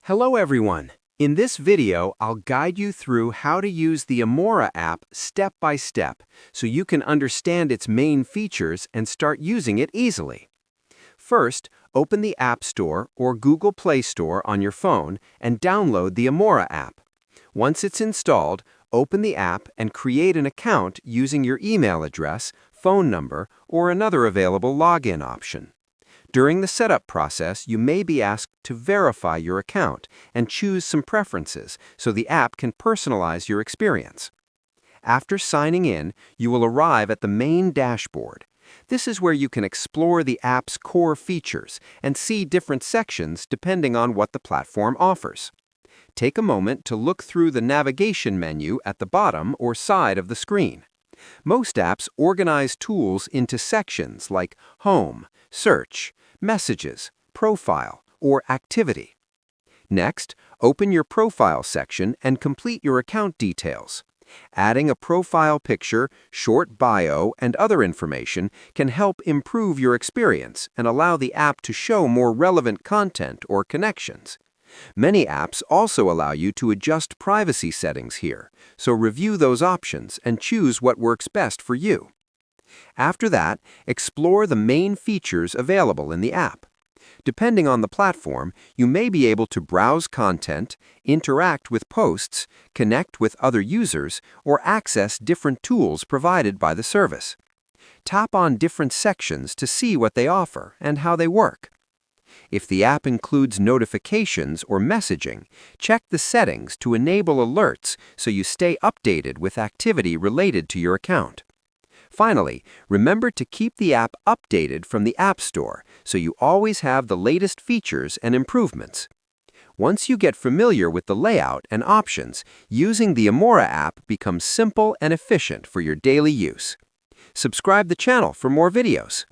Hello everyone! In this video, I'll guide you through how to use the Amora app step by step so you can understand its main features and start using it easily. First, open the App Store or Google Play Store on your phone and download the Amora app. Once it's installed, open the app and create an account using your email address, phone number, or another available login option. During the setup process, you may be asked to verify your account and choose some preferences so the app can personalize your experience. After signing in, you will arrive at the main dashboard. This is where you can explore the app's core features and see different sections depending on what the platform offers. Take a moment to look through the navigation menu at the bottom or side of the screen. Most apps organize tools into sections like Home, Search, Messages, Profile, or Activity. Next, open your Profile section and complete your account details. Adding a profile picture, short bio, and other information can help improve your experience and allow the app to show more relevant content or connections. Many apps also allow you to adjust privacy settings here, so review those options and choose what works best for you. After that, explore the main features available in the app. Depending on the platform, you may be able to browse content, interact with posts, connect with other users, or access different tools provided by the service. Tap on different sections to see what they offer and how they work. If the app includes notifications or messaging, check the settings to enable alerts so you stay updated with activity related to your account. Finally, remember to keep the app updated from the App Store so you always have the latest features and improvements. Once you get familiar with the layout and options, using the Amora app becomes simple and efficient for your daily use. Subscribe the channel for more videos.